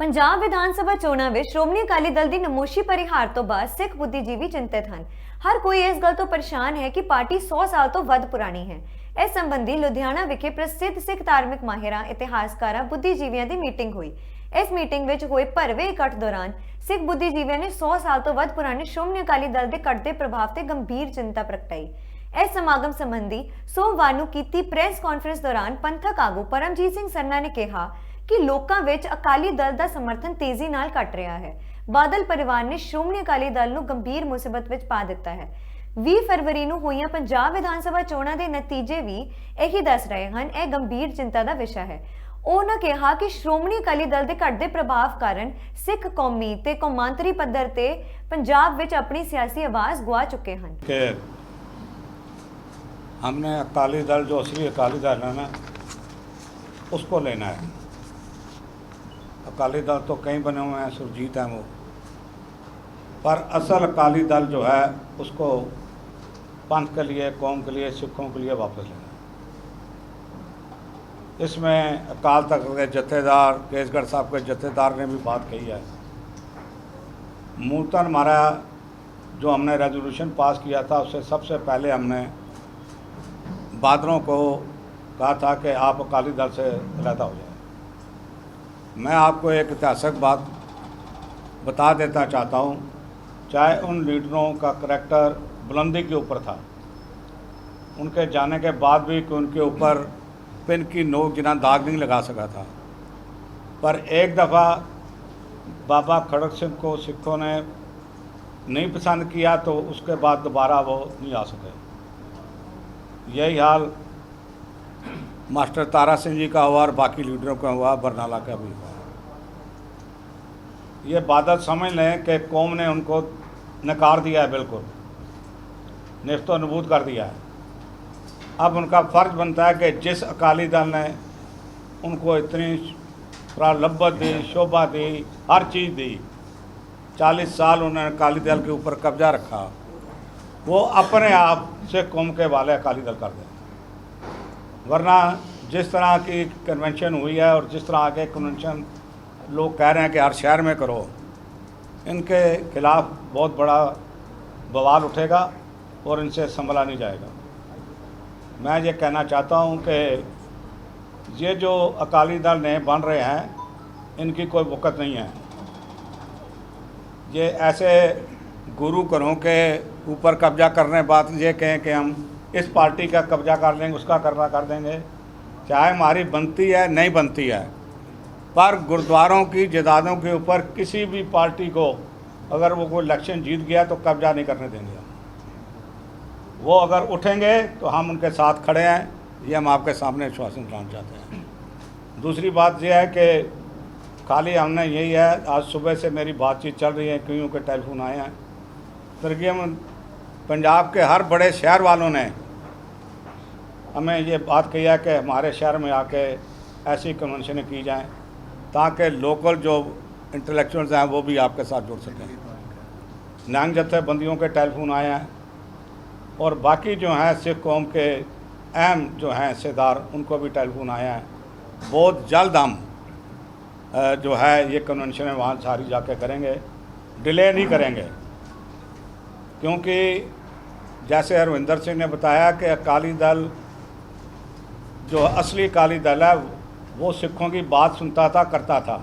पंजाब विधान सभा चोणां विच श्रोमणी अकाली दल की नमोशी भरी हार तो बाद सिख बुद्धिजीवी चिंतित हैं। हर कोई इस गल तो परेशान है कि पार्टी 100 साल तो वध पुरानी है। इस संबंधी लुधियाना विखे प्रसिद्ध सिख धार्मिक माहिरां, इतिहासकारां, बुद्धिजीवियों की मीटिंग हुई। इस मीटिंग में हुए भरवे इकट्ठ दौरान सिख बुद्धिजीवियों ने 100 साल तो वध पुराने श्रोमणी अकाली दल के घटते प्रभाव से गंभीर चिंता प्रगटाई। इस समागम संबंधी सोमवार नूं कीती प्रेस कॉन्फ्रेंस दौरान पंथक आगू परमजीत सिंह सरना ने कहा कि लोकां विच अकाली दल का समर्थन तेजी नाल घट रहा है। बादल परिवार ने श्रोमणी अकाली दल नूं गंभीर मुसीबत विच पा दिता है। 20 फरवरी नूं होईयां पंजाब विधान सभा चोणां दे नतीजे भी यही दस रहे हैं। यह गंभीर चिंता का विषय है। उन्होंने कहा कि श्रोमणी अकाली दल के घटते प्रभाव कारण सिख कौमी ते कौमांतरी पद्धर ते पंजाब विच अपनी सियासी आवाज़ गुआ चुके हैं। हमने अकाली दल जो असली अकाली दल है ना, उसको लेना है। अकाली दल तो कई बने हुए हैं, सुरजीत हैं वो, पर असल अकाली दल जो है उसको पंथ के लिए, कौम के लिए, सिखों के लिए वापस लेना है। इसमें अकाल तख्त के जत्थेदार केसगढ़ साहब के जत्थेदार ने भी बात कही है। मूलतन हमारा जो हमने रेजोल्यूशन पास किया था उससे सबसे पहले हमने बादलों को कहा था कि आप अकाली दल से अलहदा हो जाए। मैं आपको एक ऐतिहासिक बात बता देना चाहता हूँ। चाहे उन लीडरों का करैक्टर बुलंदी के ऊपर था, उनके जाने के बाद भी कि उनके ऊपर पिन की नोक जिना दाग नहीं लगा सका था, पर एक दफ़ा बाबा खड़क सिंह को सिखों ने नहीं पसंद किया तो उसके बाद दोबारा वो नहीं आ सके। यही हाल मास्टर तारा सिंह जी का हुआ और बाकी लीडरों का हुआ, बरनाला का भी हुआ। ये बादल समझ लें कि कौम ने उनको नकार दिया है, बिल्कुल निफ्तो नबूद कर दिया है। अब उनका फ़र्ज बनता है कि जिस अकाली दल ने उनको इतनी प्रलब्बत दी, शोभा दी, हर चीज़ दी, 40 साल उन्होंने अकाली दल के ऊपर कब्जा रखा, वो अपने आप से कौम के वाले अकाली दल कर दें। वरना जिस तरह की कन्वेंशन हुई है और जिस तरह के कन्वेंशन लोग कह रहे हैं कि हर शहर में करो, इनके खिलाफ बहुत बड़ा बवाल उठेगा और इनसे संभला नहीं जाएगा। मैं ये कहना चाहता हूँ कि ये जो अकाली दल नए बन रहे हैं, इनकी कोई वक़्त नहीं है। ये ऐसे गुरु घरों के ऊपर कब्जा करने बात ये कहें कि हम इस पार्टी का कब्जा कर लेंगे, उसका करना कर देंगे, चाहे हमारी बनती है नहीं बनती है, पर गुरुद्वारों की जायदादों के ऊपर किसी भी पार्टी को अगर वो कोई इलेक्शन जीत गया तो कब्जा नहीं करने देंगे। वो अगर उठेंगे तो हम उनके साथ खड़े हैं, ये हम आपके सामने आश्वासन देना चाहते हैं। दूसरी बात यह है कि खाली हमने यही है, आज सुबह से मेरी बातचीत चल रही है, कईयों के टेलीफोन आए हैं। तकरीबन पंजाब के हर बड़े शहर वालों ने हमें ये बात कही है कि हमारे शहर में आके ऐसी कन्वेंशनें की जाएं ताकि लोकल जो इंटेलेक्चुअल्स हैं वो भी आपके साथ जुड़ सकें। नांग जत्थेबंदियों के टेलीफोन आए हैं और बाकी जो हैं सिख कौम के अहम जो हैं हिस्सेदार, उनको भी टेलीफोन आए हैं। बहुत जल्द हम जो है ये कन्वेंशनें वहाँ सारी जाके करेंगे, डिले नहीं करेंगे, क्योंकि जैसे हरविंदर सिंह ने बताया कि अकाली दल जो असली अकाली दल है वो सिखों की बात सुनता था, करता था।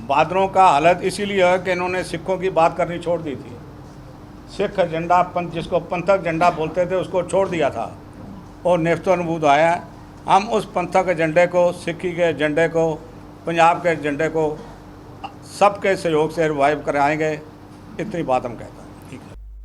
बादलों का हालत इसीलिए है कि इन्होंने सिखों की बात करनी छोड़ दी थी। सिख एजेंडा, पंथ जिसको पंथक एजेंडा बोलते थे, उसको छोड़ दिया था और निफ्तो नबूद आया। हम उस पंथक एजेंडे को, सिखी के एजेंडे को, पंजाब के एजेंडे को सबके सहयोग से रिवाइव कराएंगे। इतनी बात हम कहते हैं।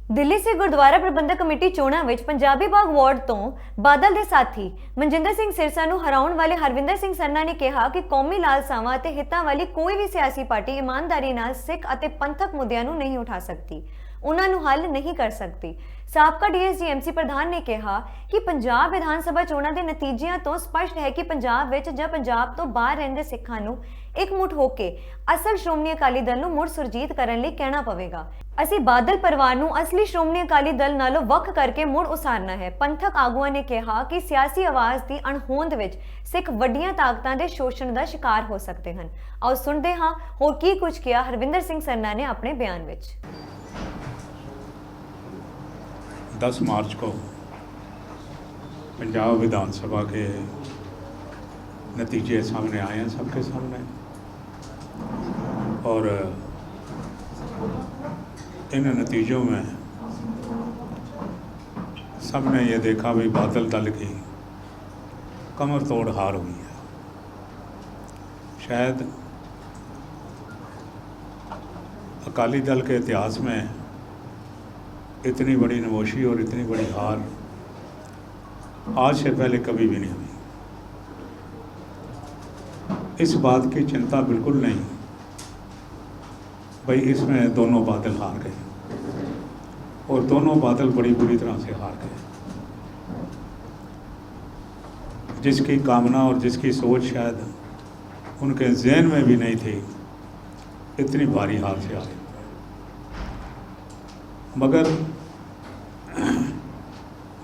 दिल्ली से गुरुद्वारा प्रबंधक कमेटी चोणां विच पंजाबी बाग वार्ड तो बादल के साथी मनजिंदर सिंह सिरसा नूं हराउण वाले हरविंदर सिंह सरना ने कहा कि कौमी लालसावां ते हितां वाली कोई भी सियासी पार्टी ईमानदारी नाल सिख अते पंथक मुद्दिआं नूं नहीं उठा सकती। उन्होंने हल नहीं कर सकती। ਸਾਬਕਾ ਡੀਐਸਜੀ ਐਮਸੀ ਪ੍ਰਧਾਨ ਨੇ ਕਿਹਾ ਕਿ ਪੰਜਾਬ ਵਿਧਾਨ ਸਭਾ ਚੋਣਾਂ ਦੇ ਨਤੀਜਿਆਂ ਤੋਂ ਸਪਸ਼ਟ ਹੈ ਕਿ ਪੰਜਾਬ ਵਿੱਚ ਜਾਂ ਪੰਜਾਬ ਤੋਂ ਬਾਹਰ ਰਹਿੰਦੇ ਸਿੱਖਾਂ ਨੂੰ ਇਕਮੁੱਠ ਹੋ ਕੇ ਅਸਲ ਸ਼੍ਰੋਮਣੀ ਅਕਾਲੀ ਦਲ ਨੂੰ ਮੁੜ ਸੁਰਜੀਤ ਕਰਨ ਲਈ ਕਹਿਣਾ ਪਵੇਗਾ। ਅਸੀਂ ਬਾਦਲ ਪਰਿਵਾਰ ਨੂੰ ਅਸਲੀ ਸ਼੍ਰੋਮਣੀ ਅਕਾਲੀ ਦਲ ਨਾਲੋਂ ਵੱਖ ਕਰਕੇ ਮੁੜ ਉਸਾਰਨਾ ਹੈ। ਪੰਥਕ ਆਗੂਆਂ ਨੇ ਕਿਹਾ ਕਿ ਸਿਆਸੀ ਆਵਾਜ਼ ਦੀ ਅਣਹੋਂਦ ਵਿੱਚ ਸਿੱਖ ਵੱਡੀਆਂ ਤਾਕਤਾਂ ਦੇ ਸ਼ੋਸ਼ਣ ਦਾ ਸ਼ਿਕਾਰ ਹੋ ਸਕਦੇ ਹਨ। ਆਓ ਸੁਣਦੇ ਹਾਂ ਹੋਰ ਕੀ ਕੁਝ ਕਿਹਾ ਹਰਵਿੰਦਰ ਸਿੰਘ ਸਰਨਾ ਨੇ ਆਪਣੇ ਬਿਆਨ ਵਿੱਚ। 10 मार्च को पंजाब विधानसभा के नतीजे सामने आए हैं सबके सामने, और इन नतीजों में सबने ये देखा भी बादल दल की कमर तोड़ हार हुई है। शायद अकाली दल के इतिहास में इतनी बड़ी नमोशी और इतनी बड़ी हार आज से पहले कभी भी नहीं हुई। इस बात की चिंता बिल्कुल नहीं भाई, इसमें दोनों बादल हार गए और दोनों बादल बड़ी बुरी तरह से हार गए। जिसकी कामना और जिसकी सोच शायद उनके ज़हन में भी नहीं थी, इतनी भारी हार से हारे। मगर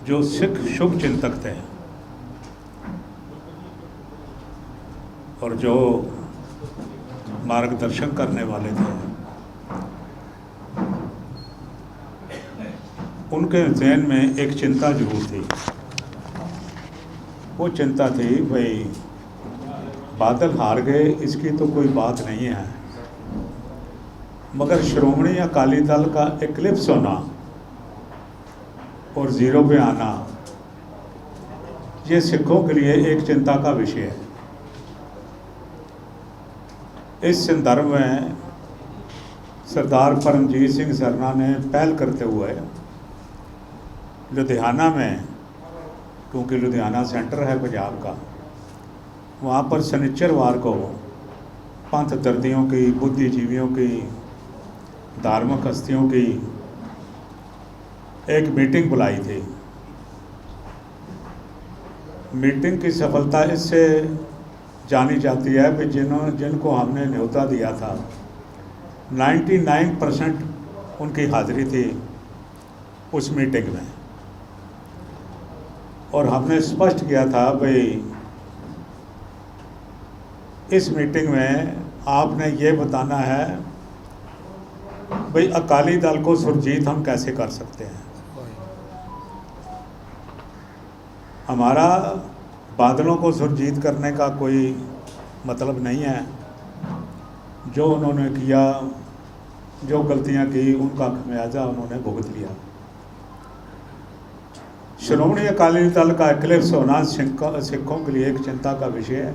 जो सिख शुभ चिंतक थे और जो मार्गदर्शन करने वाले थे, उनके ज़हन में एक चिंता जरूर थी। वो चिंता थी भाई बादल हार गए, इसकी तो कोई बात नहीं है, मगर श्रोमणी अकाली दल का एक्लिप्स होना और ज़ीरो पे आना ये सिखों के लिए एक चिंता का विषय है। इस संदर्भ में सरदार परमजीत सिंह सरना ने पहल करते हुए लुधियाना में, क्योंकि लुधियाना सेंटर है पंजाब का, वहाँ पर शनिचरवार को पंथ दर्दियों की, बुद्धिजीवियों की, धार्मिक हस्तियों की एक मीटिंग बुलाई थी। मीटिंग की सफलता इससे जानी जाती है कि जिनको हमने न्योता दिया था 99% उनकी हाज़िरी थी उस मीटिंग में, और हमने स्पष्ट किया था भाई इस मीटिंग में आपने ये बताना है भाई अकाली दल को सुरजीत हम कैसे कर सकते हैं। हमारा बादलों को सुरजीत करने का कोई मतलब नहीं है। जो उन्होंने किया, जो गलतियां की, उनका खमियाजा उन्होंने भुगत लिया। श्रोमणी अकाली दल का एक्लिप्स होना सिखों के लिए एक चिंता का विषय है,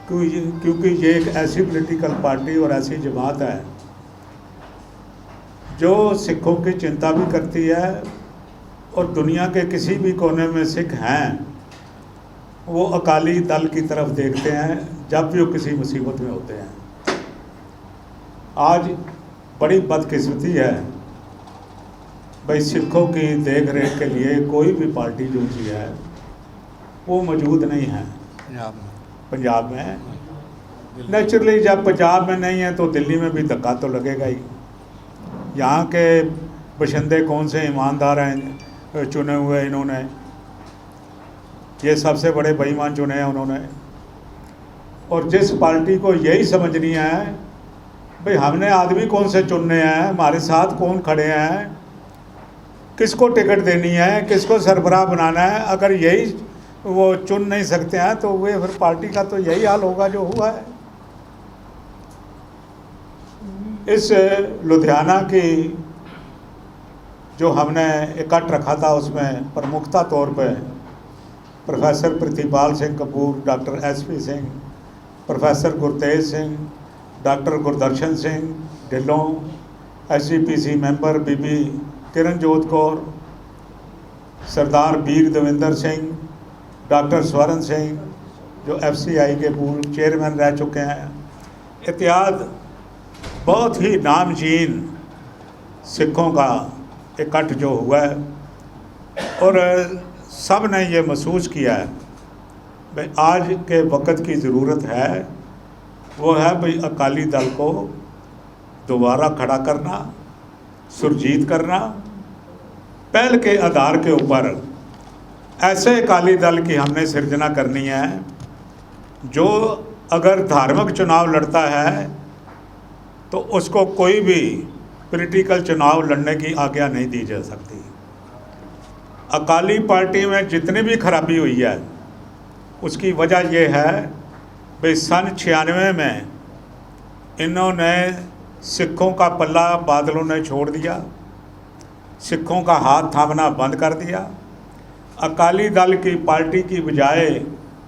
क्योंकि ये एक ऐसी पॉलिटिकल पार्टी और ऐसी जमात है जो सिखों की चिंता भी करती है, और दुनिया के किसी भी कोने में सिख हैं वो अकाली दल की तरफ देखते हैं जब भी वो किसी मुसीबत में होते हैं। आज बड़ी बदकिस्मती है भाई, सिखों की देख रेख के लिए कोई भी पार्टी जो सी है वो मौजूद नहीं है पंजाब में। नेचुरली जब पंजाब में नहीं है तो दिल्ली में भी धक्का तो लगेगा ही। यहाँ के बशिंदे कौन से ईमानदार हैं चुने हुए इन्होंने, ये सबसे बड़े बेईमान चुने हैं उन्होंने। और जिस पार्टी को यही समझनी है भाई हमने आदमी कौन से चुनने हैं, हमारे साथ कौन खड़े हैं, किसको टिकट देनी है, किसको सरबराह बनाना है, अगर यही वो चुन नहीं सकते हैं तो वे फिर पार्टी का तो यही हाल होगा जो हुआ है। इस लुधियाना की जो हमने इकट्ठ रखा था उसमें प्रमुखता तौर पर professor Pratipal Singh Kapoor, doctor SP Singh, professor Gurtej Singh, doctor Gurdarshan Singh Dhillon, SGPC member Bibi Kiranjot Kaur, Sardar Bir Devinder Singh, doctor Swarn Singh जो FCI के पूर्व चेयरमैन रह चुके हैं, इत्यादि बहुत ही नामचीन सिखों का इकट्ठ जो हुआ है और सब ने ये महसूस किया है भाई आज के वक्त की ज़रूरत है, वो है भाई अकाली दल को दोबारा खड़ा करना, सुरजीत करना। पहल के आधार के ऊपर ऐसे अकाली दल की हमने सिर्जना करनी है जो अगर धार्मिक चुनाव लड़ता है तो उसको कोई भी पॉलिटिकल चुनाव लड़ने की आज्ञा नहीं दी जा सकती। अकाली पार्टी में जितनी भी खराबी हुई है उसकी वजह यह है भाई सन 96 में इन्होंने सिखों का पल्ला बादलों ने छोड़ दिया, सिखों का हाथ थामना बंद कर दिया। अकाली दल की पार्टी की बजाय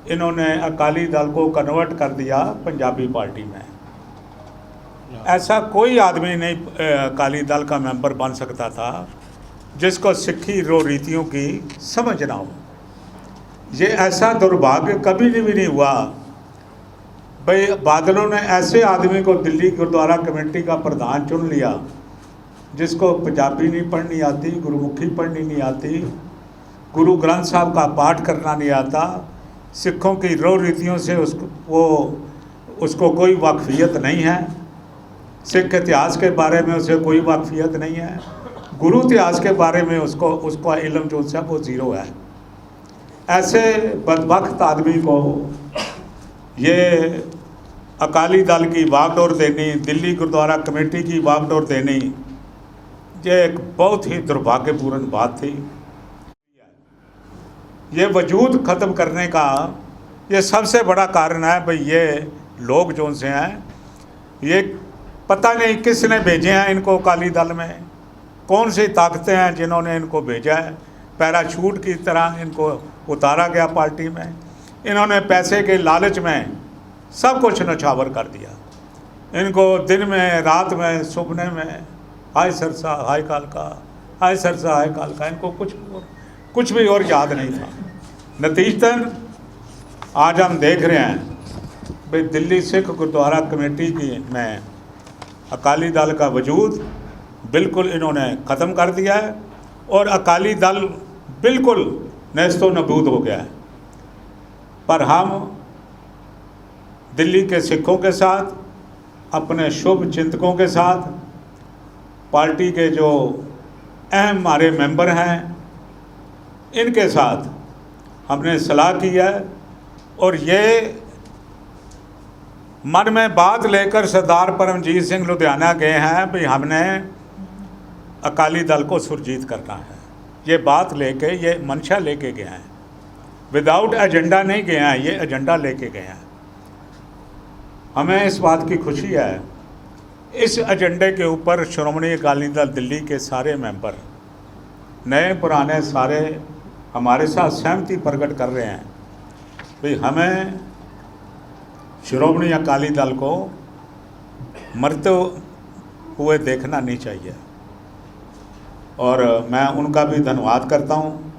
इन्होंने अकाली दल को कन्वर्ट कर दिया पंजाबी पार्टी में। ऐसा कोई आदमी नहीं अकाली दल का मेंबर बन सकता था जिसको सिक्खी रीतियों की समझ ना हो। ये ऐसा दुर्भाग्य कभी भी नहीं हुआ भाई बादलों ने ऐसे आदमी को दिल्ली गुरुद्वारा कमेटी का प्रधान चुन लिया जिसको पंजाबी नहीं पढ़नी आती, गुरुमुखी पढ़नी नहीं आती, गुरु ग्रंथ साहब का पाठ करना नहीं आता, सिखों की रीतियों से उसको कोई वाकफियत नहीं है, सिख इतिहास के बारे में उसे कोई वाकफियत नहीं है, गुरु इतिहास के बारे में उसका इल्म जो है वो ज़ीरो है। ऐसे बदबख्त आदमी को ये अकाली दल की वागडोर देनी, दिल्ली गुरुद्वारा कमेटी की वागडोर देनी, ये एक बहुत ही दुर्भाग्यपूर्ण बात थी। ये वजूद ख़त्म करने का ये सबसे बड़ा कारण है भाई ये लोग जो से हैं, ये पता नहीं किसने भेजे हैं इनको अकाली दल में, कौन सी ताकतें हैं जिन्होंने इनको भेजा है। पैराशूट की तरह इनको उतारा गया पार्टी में, इन्होंने पैसे के लालच में सब कुछ नछावर कर दिया। इनको दिन में, रात में, सुपने में हाय सरसा हाय कालका, हाय सरसा हाय कालका, इनको कुछ भी और याद नहीं था। नतीजतन आज हम देख रहे हैं भाई दिल्ली सिख गुरुद्वारा कमेटी की में अकाली दल का वजूद बिल्कुल इन्होंने ख़त्म कर दिया है और अकाली दल बिल्कुल नेस्तो नबूद हो गया है। पर हम दिल्ली के सिखों के साथ, अपने शुभ चिंतकों के साथ, पार्टी के जो अहम हमारे मेंबर हैं इनके साथ हमने सलाह की है और ये मन में बात लेकर सरदार परमजीत सिंह लुधियाना गए हैं भाई हमने अकाली दल को सुरजीत करना है। ये बात लेके, ये मंशा लेके गए हैं, विदाउट एजेंडा नहीं गए हैं, ये एजेंडा लेके गए हैं। हमें इस बात की खुशी है, इस एजेंडे के ऊपर श्रोमणी अकाली दल दिल्ली के सारे मेंबर, नए पुराने सारे हमारे साथ सहमति प्रकट कर रहे हैं भाई हमें श्रोमणी अकाली दल को मरते हुए देखना नहीं चाहिए। और मैं उनका भी धन्यवाद करता हूँ।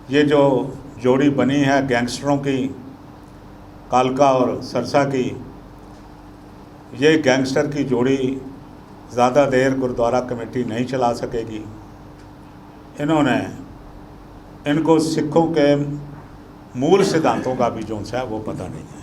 ये जो जोड़ी बनी है गैंगस्टरों की, कालका और सरसा की, ये गैंगस्टर की जोड़ी ज़्यादा देर गुरुद्वारा कमेटी नहीं चला सकेगी। इनको सिखों के मूल सिद्धांतों का भी जो है वो पता नहीं है।